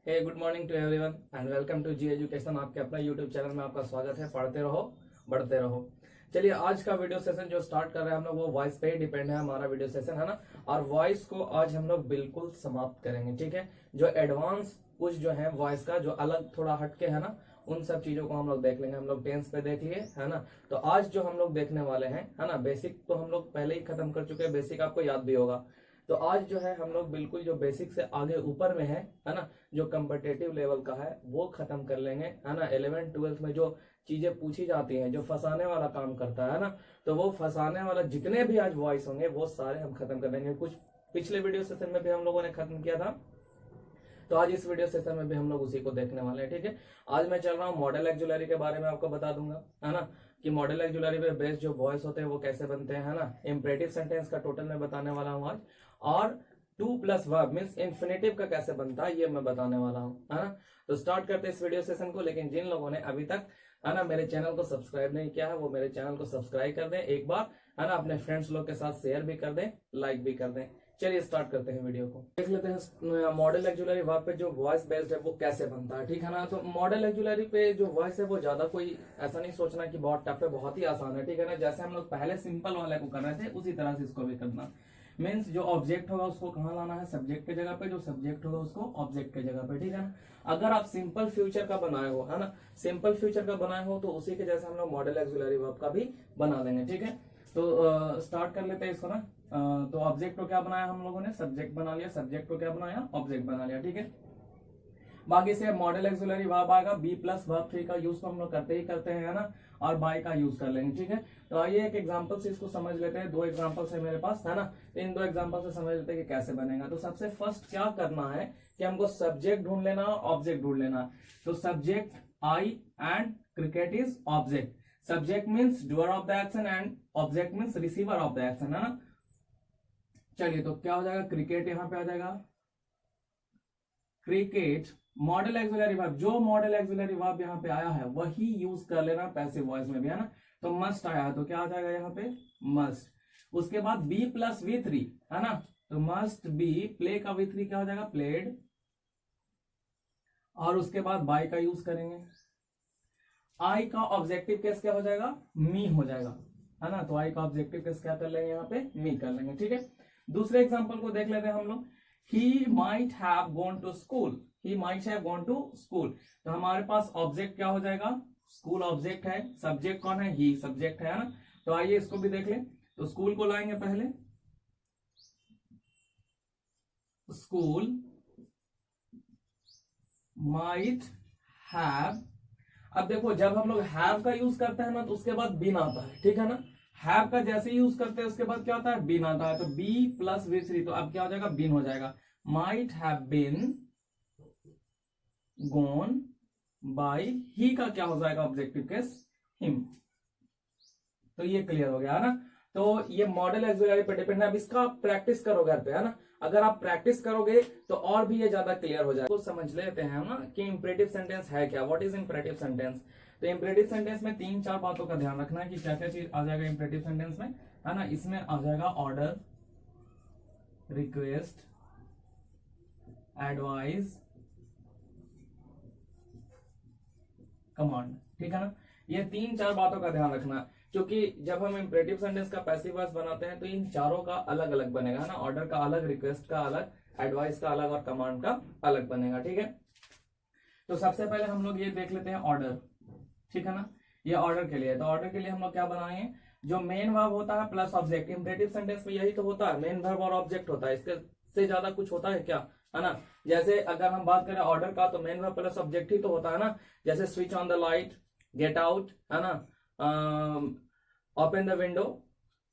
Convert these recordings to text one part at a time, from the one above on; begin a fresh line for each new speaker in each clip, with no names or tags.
Hey good morning to everyone and welcome to G education. आपके अपना YouTube channel में आपका स्वागत है। पढ़ते रहो, बढ़ते रहो। चलिए, आज का वीडियो सेशन जो स्टार्ट कर रहे हैं हम लोग वो वॉइस पे ही डिपेंड है हमारा वीडियो सेशन, है ना। और वॉइस को आज हम लोग बिल्कुल समाप्त करेंगे, ठीक है। जो एडवांस कुछ जो है वॉइस का जो अलग थोड़ा हटके है ना, उन सब चीजों को हम लोग देख लेंगे। हम लोग टेंस पे देख लिए, है ना। तो आज जो हम लोग देखने वाले हैं, है ना, बेसिक तो हम लोग पहले ही खत्म कर चुके हैं, बेसिक आपको याद भी होगा। तो आज जो है हम लोग बिल्कुल जो बेसिक से आगे ऊपर में है ना, जो कम्पिटेटिव लेवल का है वो खत्म कर लेंगे, है ना। 11th-12th में जो चीजें पूछी जाती हैं, जो फंसाने वाला काम करता है ना, तो वो फंसाने वाला जितने भी आज वॉइस होंगे वो सारे हम खत्म कर देंगे। कुछ पिछले वीडियो सेशन में भी हम लोगों ने खत्म किया था, तो आज इस वीडियो सेशन में भी हम लोग उसी को देखने वाले हैं, ठीक है। आज मैं चल रहा हूँ मॉडल एक्जुलरी के बारे में आपको बता दूंगा, है ना, कि मॉडल एक्जुलरी पे बेस्ड जो वॉइस होते हैं वो कैसे बनते हैं, है ना। इंपरेटिव सेंटेंस का टोटल मैं बताने वाला हूँ आज, और 2+ वर्ब मीन्स इन्फिनेटिव का कैसे बनता है ये मैं बताने वाला हूँ, है ना। तो स्टार्ट करते हैं इस वीडियो सेशन को। लेकिन जिन लोगों ने अभी तक, है ना, मेरे चैनल को सब्सक्राइब नहीं किया है वो मेरे चैनल को सब्सक्राइब कर दें एक बार, है ना। अपने फ्रेंड्स लोग के साथ शेयर भी कर दें, लाइक भी कर दें। चलिए स्टार्ट करते हैं वीडियो को। देख लेते हैं मॉडल एक्जुलरी वर्ब पे जो वॉइस बेस्ड है वो कैसे बनता है, ठीक है ना। तो मॉडल एक्जुलरी पे जो वॉइस है वो ज्यादा कोई ऐसा नहीं सोचना कि बहुत टफ है, बहुत ही आसान है, ठीक है ना। जैसे हम लोग पहले सिंपल वाले को कर रहे थे उसी तरह से इसको भी करना। मीन्स जो ऑब्जेक्ट होगा उसको कहाँ लाना है, सब्जेक्ट के जगह पे, जो सब्जेक्ट होगा उसको ऑब्जेक्ट के जगह पे, ठीक है ना। अगर आप सिंपल फ्यूचर का बनाए हो, है ना, सिंपल फ्यूचर का बनाए हो तो उसी के जैसे हम लोग मॉडल एक्जुलरी वर्ब का भी बना लेंगे, ठीक है। तो स्टार्ट कर लेते हैं इसको ना। तो ऑब्जेक्ट को क्या बनाया हम लोगों ने, सब्जेक्ट बना लिया, सब्जेक्ट को क्या बनाया, ऑब्जेक्ट बना लिया, ठीक है। बाकी से मॉडल एक्जुलरी वर्ब आएगा, B+verb 3 का यूज तो हम लोग करते ही करते हैं, है ना, और बाय का यूज कर लेंगे, ठीक है। तो आइए एक एग्जांपल से इसको समझ लेते हैं। 2 एग्जांपल्स है मेरे पास, है ना। तो इन 2 एग्जांपल से समझ लेते हैं कि कैसे बनेगा। तो सबसे फर्स्ट क्या करना है कि हमको सब्जेक्ट ढूंढ लेना, ऑब्जेक्ट ढूंढ लेना। तो subject I and cricket is object. Subject means doer of the action and object means receiver of the action, है ना। चलिए, तो क्या हो जाएगा, क्रिकेट यहां पे आ जाएगा, क्रिकेट। मॉडल एक्जुलरी वर्ब, जो मॉडल एक्जुलरी वर्ब यहाँ पे आया है वही यूज कर लेना पैसिव वॉइस में भी, है ना। तो मस्ट आया है तो क्या आ जाएगा यहाँ पे, मस्ट। उसके बाद B+V3, है ना। तो मस्ट बी, प्ले का V3 क्या हो जाएगा, प्लेड। और उसके बाद बाय का यूज करेंगे। आई का ऑब्जेक्टिव केस क्या हो जाएगा, मी हो जाएगा, है ना। तो आई का ऑब्जेक्टिव केस क्या कर लेंगे यहाँ पे, मी कर लेंगे, ठीक है। दूसरे एग्जांपल को देख लेते हैं हम लोग। He might have gone to school. He might have gone to school. तो हमारे पास ऑब्जेक्ट क्या हो जाएगा, स्कूल ऑब्जेक्ट है, सब्जेक्ट कौन है, ही सब्जेक्ट है ना। तो आइए इसको भी देख लें। तो स्कूल को लाएंगे पहले, स्कूल might have। अब देखो जब हम लोग हैव का यूज करते हैं ना तो उसके बाद बिन आता है, ठीक है ना। हैव का जैसे ही यूज करते हैं उसके बाद क्या आता है, बिन आता है। तो B+V3, तो अब क्या हो जाएगा, बिन हो जाएगा। Might have been gone by, he का क्या हो जाएगा, ऑब्जेक्टिव केस, हिम। तो ये क्लियर हो गया, है ना। तो ये मॉडल एक्जुलरी पे डिपेंड है। अब इसका आप प्रैक्टिस करो घर पे, है ना। अगर आप प्रैक्टिस करोगे तो और भी ये ज्यादा क्लियर हो जाएगा। तो समझ लेते हैं हम ना कि इंपरेटिव सेंटेंस है क्या, व्हाट इज इंपरेटिव सेंटेंस। तो इंपरेटिव सेंटेंस में 3-4 बातों का ध्यान रखना है कि क्या क्या चीज आ जाएगा इंपरेटिव सेंटेंस में, है ना। इसमें आ जाएगा ऑर्डर, रिक्वेस्ट, एडवाइस, कमांड, ठीक है ना। ये 3-4 बातों का ध्यान रखना है, क्योंकि जब हम इंपरेटिव सेंटेंस का पैसिव वॉइस बनाते हैं तो इन चारों का अलग अलग बनेगा, है ना। ऑर्डर का अलग, रिक्वेस्ट का अलग, एडवाइस का अलग और कमांड का अलग बनेगा, ठीक है। तो सबसे पहले हम लोग ये देख लेते हैं ऑर्डर, ठीक है ना। ये ऑर्डर के लिए, तो ऑर्डर के लिए हम लोग क्या बनाएंगे, जो मेन वर्ब होता है प्लस ऑब्जेक्ट। इंपरेटिव सेंटेंस में यही तो होता है, मेन वर्ब और ऑब्जेक्ट होता है, इसके से ज्यादा कुछ होता है क्या, है ना। जैसे अगर हम बात करें ऑर्डर का तो मेन वर्ब प्लस ऑब्जेक्ट ही तो होता है ना। जैसे switch on the light, get out, है ना, ओपन द विंडो।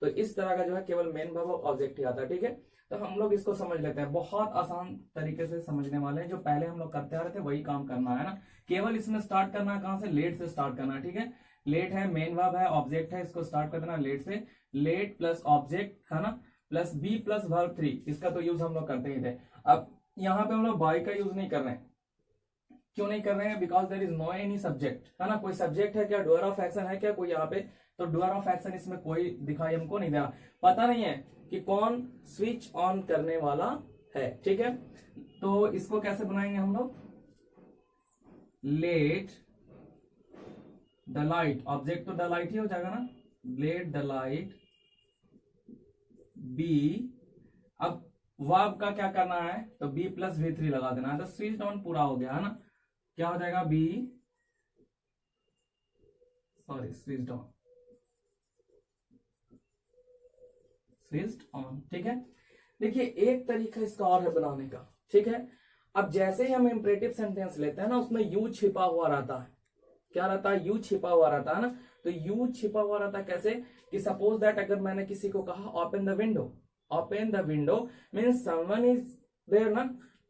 तो इस तरह का जो है केवल मेन वर्ब और ऑब्जेक्ट ही आता है, ठीक है। तो हम लोग इसको समझ लेते हैं, बहुत आसान तरीके से समझने वाले हैं। जो पहले हम लोग करते आ रहे थे वही काम करना है ना। केवल इसमें स्टार्ट करना है कहां से, लेट से स्टार्ट करना है, ठीक है। लेट है, मेन वर्ब है, ऑब्जेक्ट है, इसको स्टार्ट कर देना लेट से। लेट प्लस ऑब्जेक्ट, है ना, प्लस B+verb 3, इसका तो यूज हम लोग करते ही थे। अब यहाँ पे हम लोग बाय का यूज नहीं कर रहे हैं। क्यों नहीं कर रहे हैं, because there is no any subject, है ना। कोई सब्जेक्ट है क्या, डूअर ऑफ एक्शन है क्या कोई यहाँ पे, तो डूअर ऑफ एक्शन इसमें कोई दिखाई हमको नहीं दे रहा। पता नहीं है कि कौन स्विच ऑन करने वाला है, ठीक है। तो इसको कैसे बनाएंगे हम लोग, लेट द लाइट, ऑब्जेक्ट तो द लाइट ही हो जाएगा ना, लेट द लाइट बी, अब वर्ब का क्या करना है, तो बी प्लस V3 लगा देना है, तो स्विच ऑन पूरा हो गया है ना, क्या हो जाएगा be, sorry switch on, switch on, ठीक है। देखिए एक तरीका इसका और है बनाने का, ठीक है। अब जैसे ही हम इंपरेटिव सेंटेंस लेते हैं ना, उसमें यू छिपा हुआ रहता है, क्या रहता है, यू छिपा हुआ रहता है ना, तो यू छिपा हुआ रहता है कैसे, कि सपोज दैट अगर मैंने किसी को कहा open the window, open the window means someone is there ना,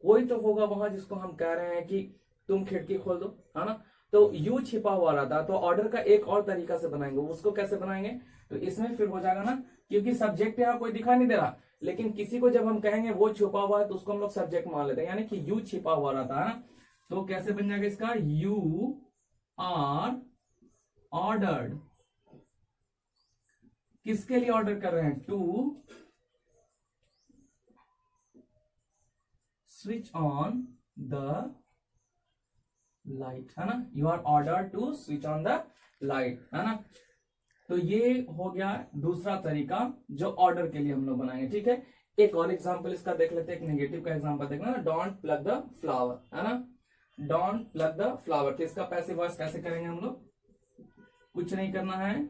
कोई तो होगा वहां जिसको हम कह रहे हैं कि तुम खिड़की खोल दो, है ना, तो यू छिपा हुआ रहता है। तो ऑर्डर का एक और तरीका से बनाएंगे, उसको कैसे बनाएंगे, तो इसमें फिर हो जाएगा ना, क्योंकि सब्जेक्ट यहाँ कोई दिखा नहीं दे रहा, लेकिन किसी को जब हम कहेंगे वो छुपा हुआ है तो उसको हम लोग सब्जेक्ट मान लेते हैं, यानी कि यू छिपा हुआ रहता है ना, तो कैसे बन जाएगा इसका, यू आर ऑर्डर्ड, किसके लिए ऑर्डर कर रहे हैं, to switch on the light, है ना, you are order to switch on the light, है ना। तो ये हो गया दूसरा तरीका जो ऑर्डर के लिए हम लोग बनाएंगे, ठीक है। एक और एग्जांपल इसका देख लेते हैं, एक नेगेटिव का एग्जांपल देखना, डोंट प्लग द फ्लावर, है ना, डोंट प्लग द फ्लावर, तो इसका पैसिव वॉइस कैसे करेंगे हम लोग, कुछ नहीं करना है,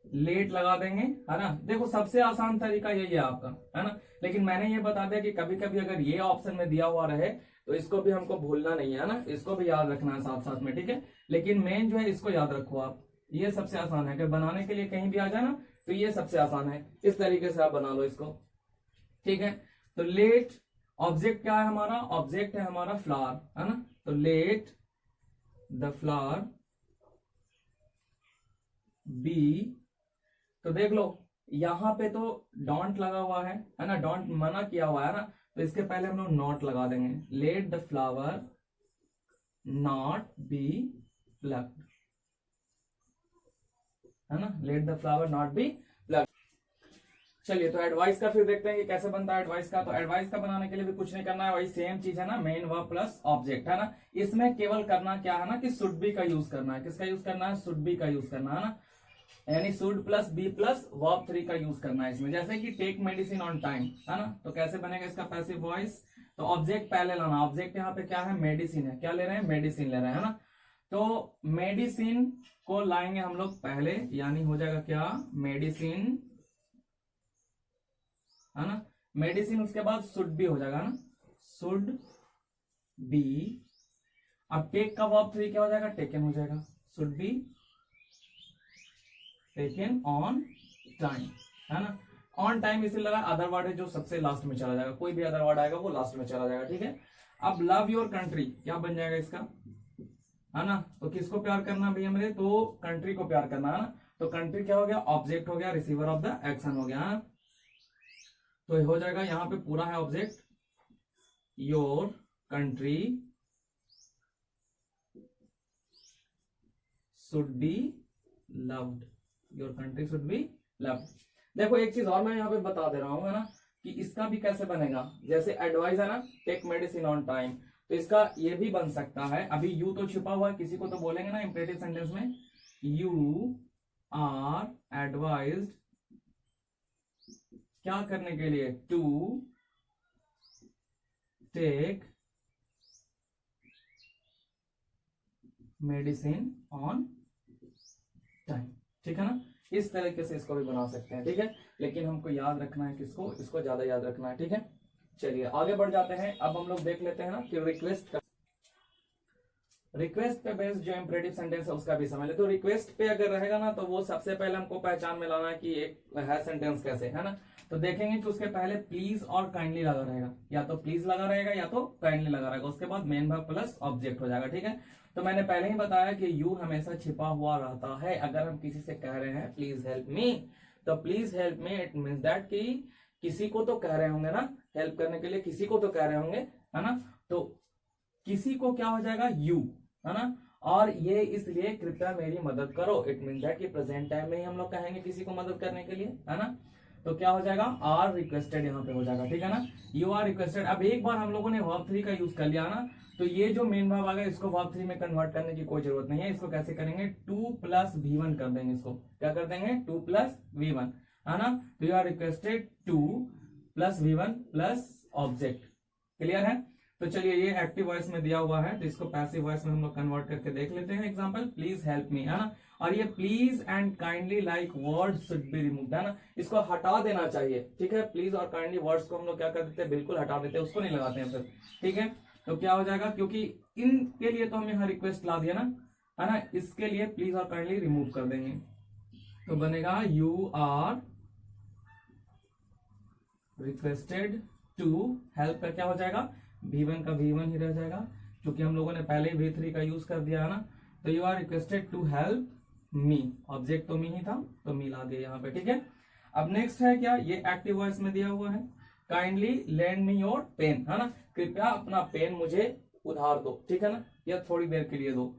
लेट लगा देंगे, है ना। देखो सबसे आसान तरीका यही है आपका, है ना, लेकिन मैंने ये बता दिया कि कभी कभी अगर ये ऑप्शन में दिया हुआ रहे तो इसको भी हमको भूलना नहीं है ना, इसको भी याद रखना है साथ साथ में, ठीक है। लेकिन मेन जो है इसको याद रखो आप, ये सबसे आसान है, अगर बनाने के लिए कहीं भी आ जाए ना तो ये सबसे आसान है, इस tरीके से आप बना लो इसको, ठीक है। तो लेट, ऑब्जेक्ट क्या है हमारा, ऑब्जेक्ट है हमारा फ्लावर, है ना, तो लेट द फ्लावर बी, तो देख लो यहां पे तो डोंट लगा हुआ है ना, डोंट मना किया हुआ है ना, तो इसके पहले हम लोग नॉट लगा देंगे, let the flower not be plugged, है ना, let the flower not be plugged. चलिए तो एडवाइस का फिर देखते हैं कि कैसे बनता है एडवाइस का। तो एडवाइस का बनाने के लिए भी कुछ नहीं करना है, वही सेम चीज है ना, मेन वर्ब प्लस ऑब्जेक्ट, है ना। इसमें केवल करना क्या है ना, कि शुड बी का यूज करना है, किसका यूज करना है, शुड बी का यूज करना है ना, यानी should plus be plus verb 3 का यूज करना है इसमें, जैसे कि टेक मेडिसिन ऑन टाइम, है ना। तो कैसे बनेगा इसका पैसिव वॉइस, तो ऑब्जेक्ट पहले लाना, ऑब्जेक्ट यहाँ पे क्या है, मेडिसिन है, क्या ले रहे हैं, मेडिसिन ले रहे हैं, है ना। तो मेडिसिन को लाएंगे हम लोग पहले, यानी हो जाएगा क्या, मेडिसिन, है ना, मेडिसिन, उसके बाद शुड बी हो जाएगा ना, शुड बी, अब टेक का वर्ब 3 क्या हो जाएगा, टेकन हो जाएगा, should be taken on time, है ना। ऑन टाइम इसे लगा, अदर वर्ड है जो सबसे लास्ट में चला जाएगा, कोई भी अदर वर्ड आएगा वो लास्ट में चला जाएगा, ठीक है। अब लव योर कंट्री क्या बन जाएगा इसका, है ना, तो किसको प्यार करना भैया मेरे, तो कंट्री को प्यार करना, है ना। तो कंट्री क्या हो गया, ऑब्जेक्ट हो गया, रिसीवर ऑफ द एक्शन हो गया, है? तो हो जाएगा यहां पे पूरा है object, your country should be loved, your country should be loved. देखो एक चीज और मैं यहाँ पे बता दे रहा हूँ, है ना, कि इसका भी कैसे बनेगा, जैसे एडवाइस है ना, टेक मेडिसिन ऑन टाइम, तो इसका ये भी बन सकता है, अभी यू तो छुपा हुआ है, किसी को तो बोलेंगे ना इंपरेटिव सेंटेंस में, यू आर एडवाइज्ड क्या करने के लिए, to take medicine on time, ठीक है ना। इस तरीके से इसको भी बना सकते हैं, ठीक है, लेकिन हमको याद रखना है किसको, इसको ज्यादा याद रखना है, ठीक है। चलिए आगे बढ़ जाते हैं, अब हम लोग देख लेते हैं ना कि रिक्वेस्ट पे बेस्ड जो इंपरेटिव सेंटेंस है उसका भी समझ ले। तो रिक्वेस्ट पे अगर रहेगा ना तो वो सबसे पहले हमको पहचान में लाना है कि एक है सेंटेंस कैसे, है ना। तो देखेंगे कि उसके पहले प्लीज और काइंडली लगा रहेगा, या तो प्लीज लगा रहेगा या तो काइंडली लगा रहेगा, उसके बाद मेन वर्ब प्लस ऑब्जेक्ट हो जाएगा, ठीक है। तो मैंने पहले ही बताया कि यू हमेशा छिपा हुआ रहता है, अगर हम किसी से कह रहे हैं प्लीज हेल्प मी, तो please help me it means that कि किसी को तो कह रहे होंगे ना, हेल्प करने के लिए किसी को तो कह रहे होंगे, है ना। तो किसी को क्या हो जाएगा, यू, है ना, और ये इसलिए कृपया मेरी मदद करो, इट मीन दैट कि प्रेजेंट टाइम में ही हम लोग कहेंगे किसी को मदद करने के लिए, है ना। तो क्या हो जाएगा, आर रिक्वेस्टेड यहाँ पे हो जाएगा, ठीक है ना, यू आर रिक्वेस्टेड। अब एक बार हम लोगों ने वर्ब 3 का यूज कर लिया ना, तो ये जो मेन वर्ब आ गया इसको वर्ब 3 में कन्वर्ट करने की कोई जरूरत नहीं है। इसको कैसे करेंगे, 2 + V1 कर देंगे। इसको क्या कर देंगे, 2 + V1, है ना। तो you are requested 2 + V1 + object. Clear है। तो चलिए ये एक्टिव वॉइस में दिया हुआ है, तो इसको पैसिव वॉइस में हम लोग कन्वर्ट करके देख लेते हैं। एग्जांपल, प्लीज हेल्प मी, है ना। और ये please and kindly like word should be removed, है ना, इसको हटा देना चाहिए, ठीक है। प्लीज और काइंडली वर्ड्स को हम लोग क्या कर देते हैं, बिल्कुल हटा देते हैं, उसको नहीं लगाते हैं फिर, ठीक है। तो क्या हो जाएगा, क्योंकि इनके लिए तो हम यहाँ रिक्वेस्ट ला दिया ना, है ना, इसके लिए प्लीज और काइंडली रिमूव कर देंगे। तो बनेगा you are requested to help का क्या हो जाएगा, V1 का V1 ही रह जाएगा, क्योंकि हम लोगों ने पहले ही V3 का यूज कर दिया है ना। तो you are requested to help me, object तो मी ही था तो मी ला दिया यहाँ पे, ठीक है। अब नेक्स्ट है क्या, ये एक्टिव वॉइस में दिया हुआ है, kindly lend me your pen, है ना, कृपया अपना पेन मुझे उधार दो, ठीक है ना, या थोड़ी देर के लिए दो।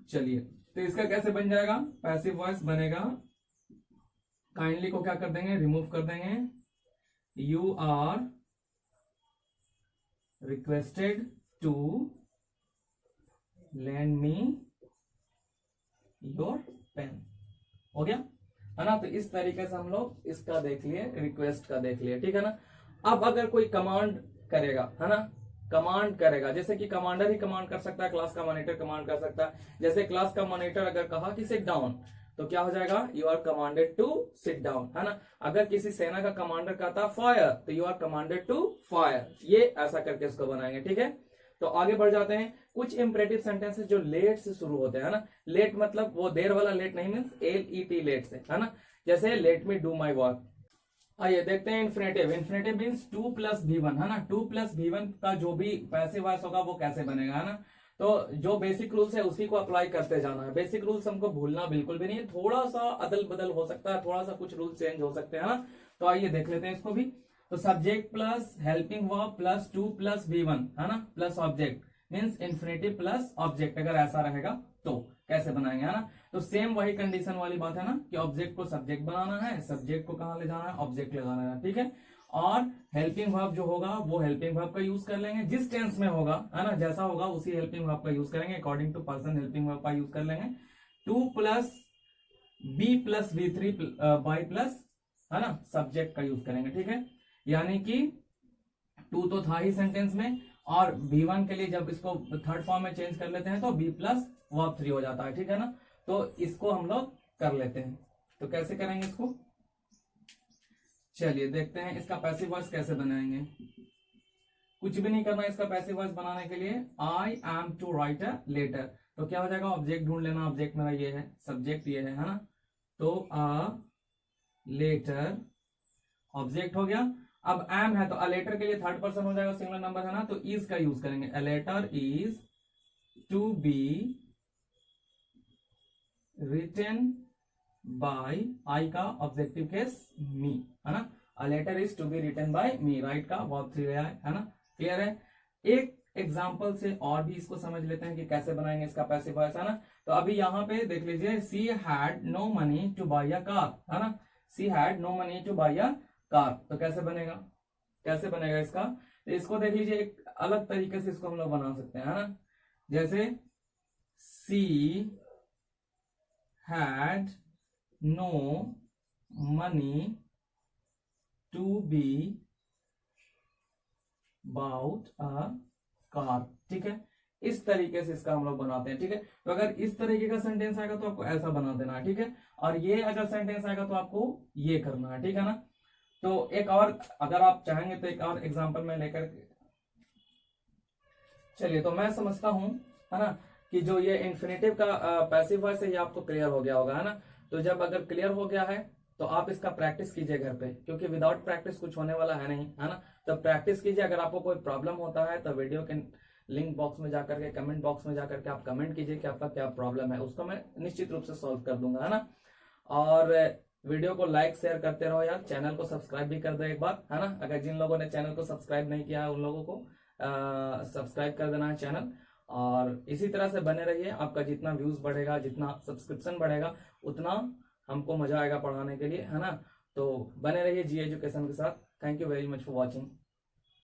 चलिए, तो इसका कैसे बन जाएगा, पैसिव वॉइस बनेगा, काइंडली को क्या कर देंगे, रिमूव कर देंगे, you are requested to lend me your pen, हो गया, है ना। तो इस तरीके से हम लोग इसका देख लिए, रिक्वेस्ट का देख लिए, ठीक है ना। अब अगर कोई कमांड करेगा, है ना, कमांड करेगा, जैसे कि कमांडर ही कमांड कर सकता है, क्लास का मॉनिटर कमांड कर सकता है। जैसे क्लास का मॉनिटर अगर कहा कि सिट डाउन, तो क्या हो जाएगा, you are commanded to sit down, है ना। अगर किसी सेना का कमांडर कहता फायर, तो you are commanded to fire, ये ऐसा करके इसको बनाएंगे, ठीक है। तो आगे बढ़ जाते हैं। कुछ इंपरेटिव सेंटेंसेस जो लेट से शुरू होते हैं ना, लेट मतलब वो देर वाला लेट नहीं, मीन्स LET लेट से, है ना। जैसे let me do my work. आइए देखते हैं इन्फिनेटिव। इन्फिनेटिव मीन्स 2 + V1, है ना। 2 + V1 का जो भी पैसिव वॉइस होगा वो कैसे बनेगा, है ना। तो जो बेसिक रूल्स है उसी को अप्लाई करते जाना है। बेसिक रूल्स हमको भूलना बिल्कुल भी नहीं है, थोड़ा सा अदल बदल हो सकता है, थोड़ा सा कुछ रूल चेंज हो सकते हैं, है ना। तो आइए देख लेते हैं इसको भी। तो subject plus helping verb plus 2 + V1, है ना, plus object means infinitive plus object. अगर ऐसा रहेगा तो कैसे बनाएंगे, है ना। तो सेम वही कंडीशन वाली बात है ना, कि ऑब्जेक्ट को सब्जेक्ट बनाना है, सब्जेक्ट को कहां ले जाना है, ऑब्जेक्ट ले जाना है, ठीक है। और हेल्पिंग वर्ब जो होगा वो हेल्पिंग वर्ब का यूज कर लेंगे, जिस टेंस में होगा, है ना, जैसा होगा उसी हेल्पिंग वर्ब का यूज करेंगे, according to person helping verb का यूज कर लेंगे। 2 + B + V3 बाई प्लस, है ना, सब्जेक्ट का यूज करेंगे, ठीक है। यानी कि 2 तो था ही सेंटेंस में, और V1 के लिए जब इसको थर्ड फॉर्म में चेंज कर लेते हैं तो B + वर्ब 3 हो जाता है, ठीक है ना। तो इसको हम लोग कर लेते हैं। तो कैसे करेंगे इसको, चलिए देखते हैं इसका पैसिव वॉइस कैसे बनाएंगे। कुछ भी नहीं करना इसका पैसिव वॉइस बनाने के लिए। I am to write a letter, तो क्या हो जाएगा, ऑब्जेक्ट ढूंढ लेना, ऑब्जेक्ट मेरा ये है, सब्जेक्ट ये है ना। तो अ लेटर ऑब्जेक्ट हो गया। अब एम है तो अ लेटर के लिए थर्ड पर्सन हो जाएगा, सिंगुलर नंबर है ना, तो इज का यूज करेंगे। A letter is to be written by, I का ऑब्जेक्टिव केस मी, है ना। A letter is to be written by me, write का वर्ब 3 है ना। क्लियर है। एक एग्जांपल से और भी इसको समझ लेते हैं कि कैसे बनाएंगे इसका पैसिव वॉइस, है ना। तो अभी यहाँ पे देख लीजिए, she had no money to buy a car, है ना, she had no money to buy a car. तो कैसे बनेगा, कैसे बनेगा इसका, तो इसको देख लीजिए, एक अलग तरीके से इसको हम लोग बना सकते हैं, है ना। जैसे she had no money to be bout a car, ठीक है। इस तरीके से इसका हम लोग बनाते हैं, ठीक है। तो अगर इस तरीके का सेंटेंस आएगा तो आपको ऐसा बना देना है, ठीक है। और ये अगर सेंटेंस आएगा तो आपको ये करना है, ठीक है ना। तो एक और अगर आप चाहेंगे तो एक और एग्जांपल में लेकर, चलिए, तो मैं समझता हूं, है ना, कि जो ये इन्फिनेटिव का पैसिव वॉइस है ये आपको क्लियर हो गया होगा, है ना। तो जब अगर क्लियर हो गया है तो आप इसका प्रैक्टिस कीजिए घर पे, क्योंकि विदाउट प्रैक्टिस कुछ होने वाला है नहीं, है ना। तो प्रैक्टिस कीजिए। अगर आपको कोई प्रॉब्लम होता है तो वीडियो के लिंक बॉक्स में जाकर के, कमेंट बॉक्स में जाकर के आप कमेंट कीजिए कि आपका क्या प्रॉब्लम है, उसको मैं निश्चित रूप से सॉल्व कर दूंगा, है ना। और वीडियो को लाइक शेयर करते रहो यार, चैनल को सब्सक्राइब भी कर दो एक बार, है ना। अगर जिन लोगों ने चैनल को सब्सक्राइब नहीं किया है उन लोगों को सब्सक्राइब कर देना है चैनल। और इसी तरह से बने रहिए, आपका जितना व्यूज बढ़ेगा, जितना सब्सक्रिप्शन बढ़ेगा, उतना हमको मजा आएगा पढ़ाने के लिए, है ना। तो बने रहिए जी एजुकेशन के साथ। Thank you very much for watching.